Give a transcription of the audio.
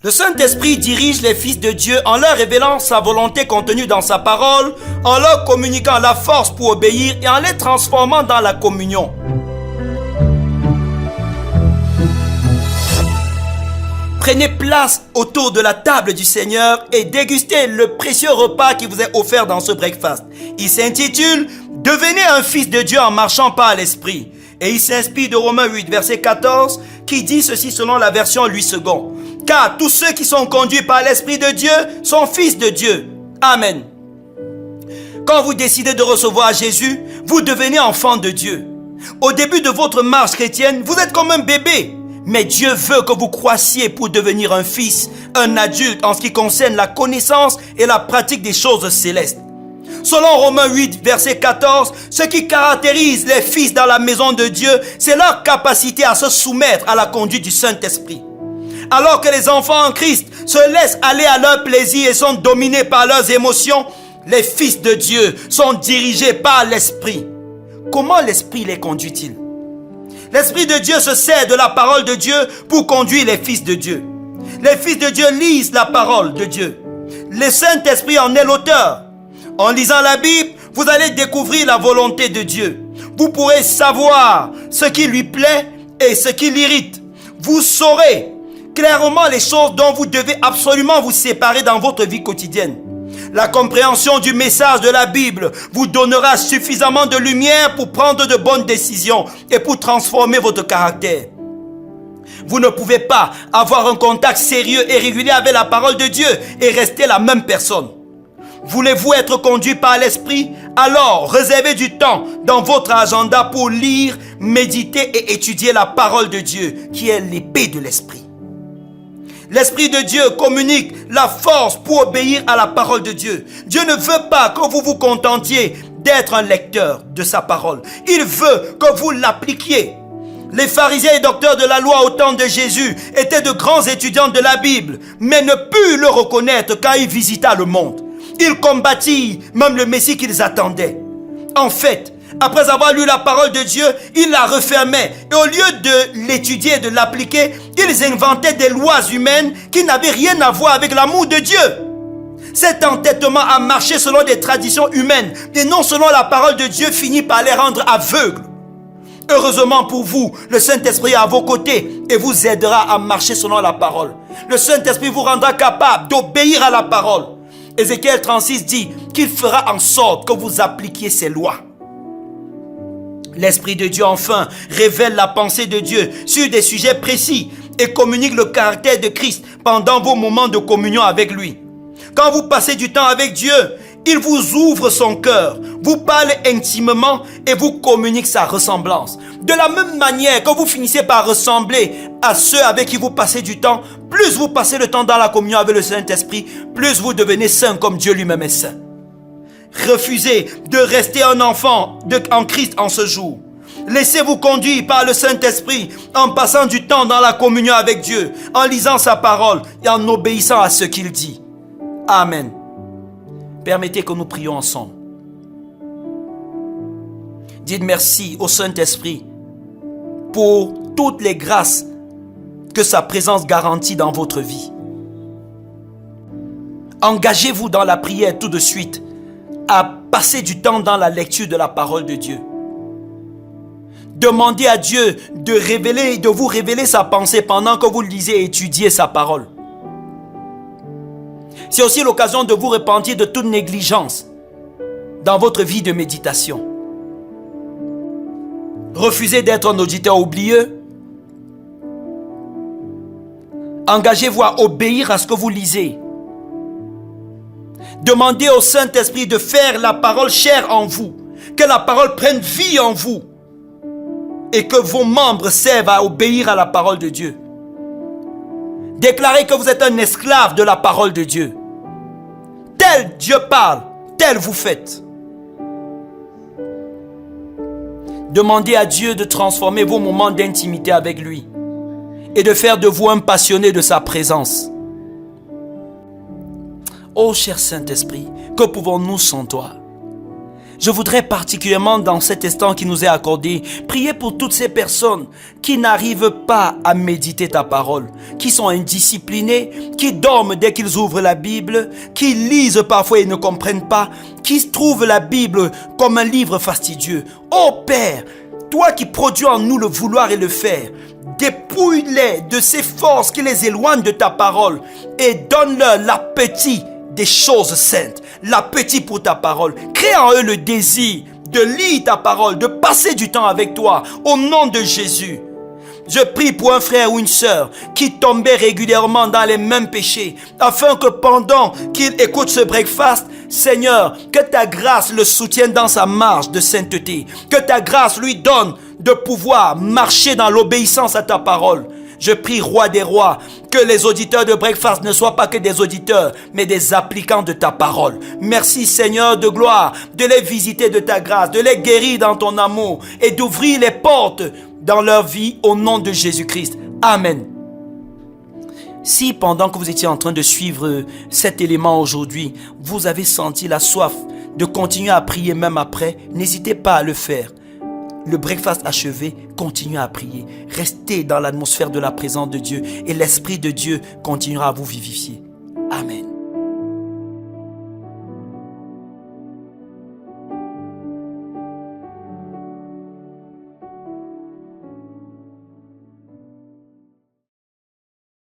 Le Saint-Esprit dirige les fils de Dieu en leur révélant sa volonté contenue dans sa parole, en leur communiquant la force pour obéir et en les transformant dans la communion. Prenez place autour de la table du Seigneur et dégustez le précieux repas qui vous est offert dans ce breakfast. Il s'intitule « Devenez un fils de Dieu en marchant par l'Esprit ». Et il s'inspire de Romains 8, verset 14, qui dit ceci selon la version Louis II. « Car tous ceux qui sont conduits par l'Esprit de Dieu sont fils de Dieu. » Amen. Quand vous décidez de recevoir Jésus, vous devenez enfant de Dieu. Au début de votre marche chrétienne, vous êtes comme un bébé. Mais Dieu veut que vous croissiez pour devenir un fils, un adulte en ce qui concerne la connaissance et la pratique des choses célestes. Selon Romains 8, verset 14, ce qui caractérise les fils dans la maison de Dieu, c'est leur capacité à se soumettre à la conduite du Saint-Esprit. Alors que les enfants en Christ se laissent aller à leur plaisir et sont dominés par leurs émotions, les fils de Dieu sont dirigés par l'Esprit. Comment l'Esprit les conduit-il? L'Esprit de Dieu se sert de la parole de Dieu pour conduire les fils de Dieu. Les fils de Dieu lisent la parole de Dieu. Le Saint-Esprit en est l'auteur. En lisant la Bible, vous allez découvrir la volonté de Dieu. Vous pourrez savoir ce qui lui plaît et ce qui l'irrite. Vous saurez clairement les choses dont vous devez absolument vous séparer dans votre vie quotidienne. La compréhension du message de la Bible vous donnera suffisamment de lumière pour prendre de bonnes décisions et pour transformer votre caractère. Vous ne pouvez pas avoir un contact sérieux et régulier avec la parole de Dieu et rester la même personne. Voulez-vous être conduit par l'Esprit? Alors, réservez du temps dans votre agenda pour lire, méditer et étudier la parole de Dieu, qui est l'épée de l'Esprit. L'Esprit de Dieu communique la force pour obéir à la parole de Dieu. Dieu ne veut pas que vous vous contentiez d'être un lecteur de sa parole. Il veut que vous l'appliquiez. Les pharisiens et docteurs de la loi au temps de Jésus étaient de grands étudiants de la Bible, mais ne purent le reconnaître quand il visita le monde. Ils combattirent même le Messie qu'ils attendaient. En fait, après avoir lu la parole de Dieu, ils la refermaient. Et au lieu de l'étudier et de l'appliquer, ils inventaient des lois humaines qui n'avaient rien à voir avec l'amour de Dieu. Cet entêtement à marcher selon des traditions humaines et non selon la parole de Dieu finit par les rendre aveugles. Heureusement pour vous, le Saint-Esprit est à vos côtés et vous aidera à marcher selon la parole. Le Saint-Esprit vous rendra capable d'obéir à la parole. Ézéchiel 36 dit qu'il fera en sorte que vous appliquiez ses lois. L'Esprit de Dieu, enfin, révèle la pensée de Dieu sur des sujets précis et communique le caractère de Christ pendant vos moments de communion avec lui. Quand vous passez du temps avec Dieu, il vous ouvre son cœur, vous parle intimement et vous communique sa ressemblance. De la même manière que vous finissez par ressembler à ceux avec qui vous passez du temps, plus vous passez le temps dans la communion avec le Saint-Esprit, plus vous devenez saint comme Dieu lui-même est saint. Refusez de rester un enfant en Christ en ce jour. Laissez-vous conduire par le Saint-Esprit en passant du temps dans la communion avec Dieu, en lisant sa parole et en obéissant à ce qu'il dit. Amen. Permettez que nous prions ensemble. Dites merci au Saint-Esprit pour toutes les grâces que sa présence garantit dans votre vie. Engagez-vous dans la prière tout de suite à passer du temps dans la lecture de la parole de Dieu. Demandez à Dieu de vous révéler sa pensée pendant que vous lisez et étudiez sa parole. C'est aussi l'occasion de vous repentir de toute négligence dans votre vie de méditation. Refusez d'être un auditeur oublieux. Engagez-vous à obéir à ce que vous lisez. Demandez au Saint-Esprit de faire la parole chère en vous, que la parole prenne vie en vous et que vos membres servent à obéir à la parole de Dieu. Déclarez que vous êtes un esclave de la parole de Dieu. Tel Dieu parle, tel vous faites. Demandez à Dieu de transformer vos moments d'intimité avec lui et de faire de vous un passionné de sa présence. Ô cher Saint-Esprit, que pouvons-nous sans toi? Je voudrais particulièrement dans cet instant qui nous est accordé, prier pour toutes ces personnes qui n'arrivent pas à méditer ta parole, qui sont indisciplinés, qui dorment dès qu'ils ouvrent la Bible, qui lisent parfois et ne comprennent pas, qui trouvent la Bible comme un livre fastidieux. Oh Père, toi qui produis en nous le vouloir et le faire, dépouille-les de ces forces qui les éloignent de ta parole et donne-leur l'appétit des choses saintes, l'appétit pour ta parole. Crée en eux le désir de lire ta parole, de passer du temps avec toi, au nom de Jésus. Je prie pour un frère ou une sœur qui tombait régulièrement dans les mêmes péchés, afin que pendant qu'il écoute ce breakfast, Seigneur, que ta grâce le soutienne dans sa marche de sainteté, que ta grâce lui donne de pouvoir marcher dans l'obéissance à ta parole. Je prie, Roi des rois, que les auditeurs de Breakfast ne soient pas que des auditeurs, mais des appliquants de ta parole. Merci Seigneur de gloire, de les visiter de ta grâce, de les guérir dans ton amour et d'ouvrir les portes dans leur vie au nom de Jésus-Christ. Amen. Si pendant que vous étiez en train de suivre cet élément aujourd'hui, vous avez senti la soif de continuer à prier même après, n'hésitez pas à le faire. Le breakfast achevé, continuez à prier. Restez dans l'atmosphère de la présence de Dieu et l'Esprit de Dieu continuera à vous vivifier. Amen.